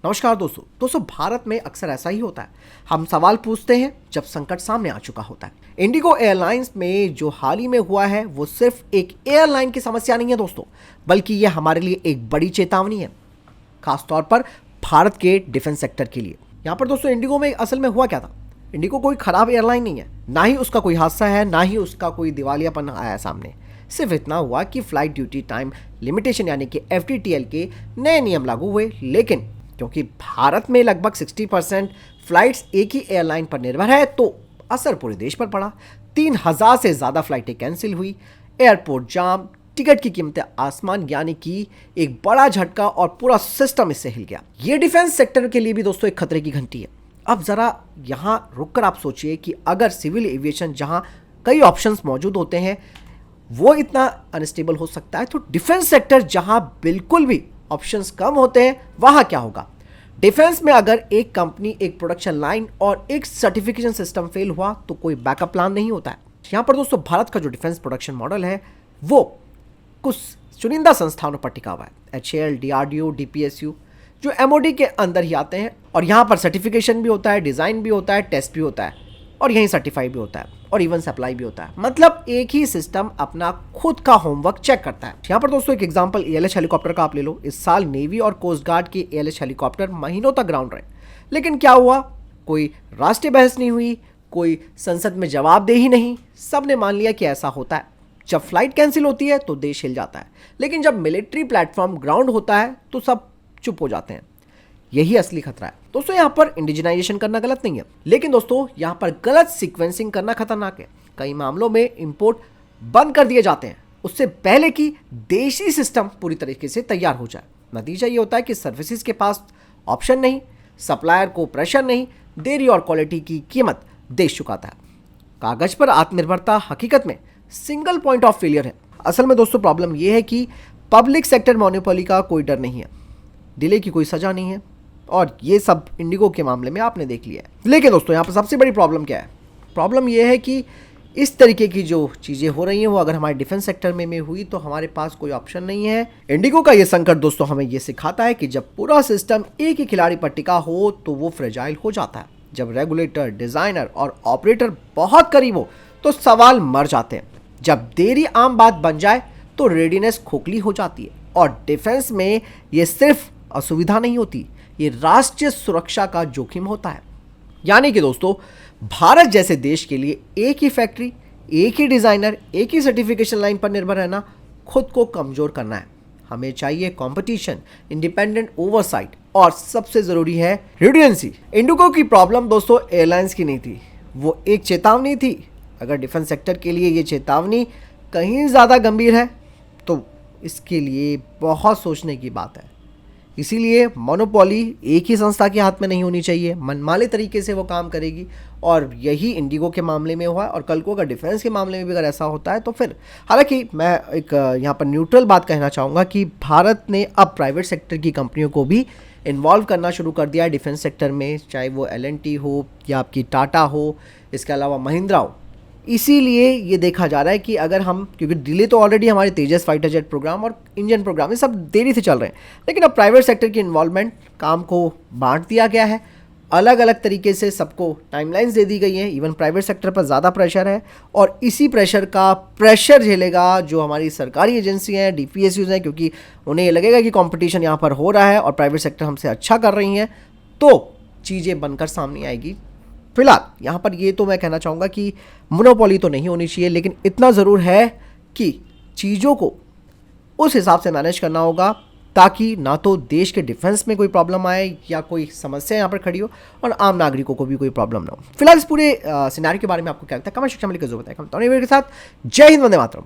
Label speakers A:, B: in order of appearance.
A: नमस्कार दोस्तों भारत में अक्सर ऐसा ही होता है। हम सवाल पूछते हैं जब संकट सामने आ चुका होता है। इंडिगो एयरलाइंस में जो हाल ही में हुआ है वो सिर्फ एक एयरलाइन की समस्या नहीं है दोस्तों, बल्कि ये हमारे लिए एक बड़ी चेतावनी है, खासतौर पर भारत के डिफेंस सेक्टर के लिए। यहाँ पर दोस्तों इंडिगो में असल में हुआ क्या था। इंडिगो कोई खराब एयरलाइन नहीं है, ना ही उसका कोई हादसा है, ना ही उसका कोई दिवालियापन आया सामने। सिर्फ इतना हुआ कि फ्लाइट ड्यूटी टाइम लिमिटेशन यानी कि FTTL के नए नियम लागू हुए, लेकिन क्योंकि भारत में लगभग 60% फ्लाइट्स एक ही एयरलाइन पर निर्भर है, तो असर पूरे देश पर पड़ा। 3000 से ज़्यादा फ्लाइटें कैंसिल हुई, एयरपोर्ट जाम, टिकट की कीमतें आसमान, यानी कि एक बड़ा झटका और पूरा सिस्टम इससे हिल गया। ये डिफेंस सेक्टर के लिए भी दोस्तों एक खतरे की घंटी है। अब ज़रा यहाँ रुककर आप सोचिए कि अगर सिविल एविएशन जहाँ कई ऑप्शंस मौजूद होते हैं वो इतना अनस्टेबल हो सकता है, तो डिफेंस सेक्टर जहाँ बिल्कुल भी ऑप्शंस कम होते हैं वहाँ क्या होगा। डिफेंस में अगर एक कंपनी, एक प्रोडक्शन लाइन और एक सर्टिफिकेशन सिस्टम फेल हुआ तो कोई बैकअप प्लान नहीं होता है। यहाँ पर दोस्तों भारत का जो डिफेंस प्रोडक्शन मॉडल है वो कुछ चुनिंदा संस्थानों पर टिका हुआ है। HAL, DRDO, DPSU जो MOD के अंदर ही आते हैं, और यहाँ पर सर्टिफिकेशन भी होता है, डिज़ाइन भी होता है, टेस्ट भी होता है, और यहीं सर्टिफाई भी होता है, और इवन सप्लाई भी होता है। मतलब एक ही सिस्टम अपना खुद का होमवर्क चेक करता है। यहाँ पर दोस्तों एक एग्जांपल ALH हेलीकॉप्टर का आप ले लो। इस साल नेवी और कोस्ट गार्ड के ALH हेलीकॉप्टर महीनों तक ग्राउंड रहे, लेकिन क्या हुआ, कोई राष्ट्रीय बहस नहीं हुई, कोई संसद में जवाबदेही नहीं। सब ने मान लिया कि ऐसा होता है। जब फ्लाइट कैंसिल होती है तो देश हिल जाता है, लेकिन जब मिलिट्री प्लेटफॉर्म ग्राउंड होता है तो सब चुप हो जाते हैं। यही असली खतरा है दोस्तों। यहाँ पर इंडिजिनाइजेशन करना गलत नहीं है, लेकिन दोस्तों यहाँ पर गलत सीक्वेंसिंग करना खतरनाक है। कई मामलों में इंपोर्ट बंद कर दिए जाते हैं उससे पहले कि देशी सिस्टम पूरी तरीके से तैयार हो जाए। नतीजा ये होता है कि सर्विसेज के पास ऑप्शन नहीं, सप्लायर को प्रेशर नहीं, देरी और क्वालिटी की कीमत देश चुकाता है। कागज पर आत्मनिर्भरता हकीकत में सिंगल पॉइंट ऑफ फेलियर है। असल में दोस्तों प्रॉब्लम यह है कि पब्लिक सेक्टर मोनोपोली का कोई डर नहीं है, डिले की कोई सजा नहीं है, और ये सब इंडिगो के मामले में आपने देख लिया है। लेकिन दोस्तों यहाँ पर सबसे बड़ी प्रॉब्लम क्या है। प्रॉब्लम ये है कि इस तरीके की जो चीज़ें हो रही हैं वो अगर हमारे डिफेंस सेक्टर में हुई तो हमारे पास कोई ऑप्शन नहीं है। इंडिगो का ये संकट दोस्तों हमें ये सिखाता है कि जब पूरा सिस्टम एक ही खिलाड़ी पर टिका हो तो वो फ्रेजाइल हो जाता है। जब रेगुलेटर, डिज़ाइनर और ऑपरेटर बहुत करीब हो तो सवाल मर जाते हैं। जब देरी आम बात बन जाए तो रेडीनेस खोखली हो जाती है। और डिफेंस में ये सिर्फ असुविधा नहीं होती, ये राष्ट्रीय सुरक्षा का जोखिम होता है। यानी कि दोस्तों भारत जैसे देश के लिए एक ही फैक्ट्री, एक ही डिज़ाइनर, एक ही सर्टिफिकेशन लाइन पर निर्भर रहना खुद को कमज़ोर करना है। हमें चाहिए कंपटीशन, इंडिपेंडेंट ओवरसाइट, और सबसे ज़रूरी है रिडंडेंसी। इंडिगो की प्रॉब्लम दोस्तों एयरलाइंस की नहीं थी, वो एक चेतावनी थी। अगर डिफेंस सेक्टर के लिए ये चेतावनी कहीं ज़्यादा गंभीर है तो इसके लिए बहुत सोचने की बात है। इसीलिए मोनोपोली एक ही संस्था के हाथ में नहीं होनी चाहिए, मनमाने तरीके से वो काम करेगी, और यही इंडिगो के मामले में हुआ है। और कल को अगर डिफेंस के मामले में भी अगर ऐसा होता है तो फिर, हालांकि मैं एक यहाँ पर न्यूट्रल बात कहना चाहूँगा कि भारत ने अब प्राइवेट सेक्टर की कंपनियों को भी इन्वॉल्व करना शुरू कर दिया है डिफेंस सेक्टर में, चाहे वो L&T हो या आपकी टाटा हो, इसके अलावा महिंद्रा हो। इसीलिए ये देखा जा रहा है कि अगर हम, क्योंकि डिले तो ऑलरेडी हमारे तेजस फाइटर जेट प्रोग्राम और इंजन प्रोग्राम ये सब देरी से चल रहे हैं, लेकिन अब प्राइवेट सेक्टर की इन्वॉल्वमेंट, काम को बांट दिया गया है, अलग अलग तरीके से सबको टाइमलाइंस दे दी गई हैं। इवन प्राइवेट सेक्टर पर ज़्यादा प्रेशर है, और इसी प्रेशर का प्रेशर झेलेगा जो हमारी सरकारी एजेंसियाँ हैं, DPSUs हैं, क्योंकि उन्हें ये लगेगा कि कंपटीशन यहाँ पर हो रहा है और प्राइवेट सेक्टर हमसे अच्छा कर रही हैं, तो चीज़ें बनकर सामने आएगी। फिलहाल यहाँ पर ये तो मैं कहना चाहूँगा कि मोनोपोली तो नहीं होनी चाहिए, लेकिन इतना ज़रूर है कि चीज़ों को उस हिसाब से मैनेज करना होगा ताकि ना तो देश के डिफेंस में कोई प्रॉब्लम आए या कोई समस्या यहाँ पर खड़ी हो, और आम नागरिकों को भी कोई प्रॉब्लम ना हो। फिलहाल इस पूरे सिनेरियो के बारे में आपको क्या लगता है, कमेंट सेक्शन में लिखकर जरूर बताएं। के साथ जय हिंद, वंदे मातरम।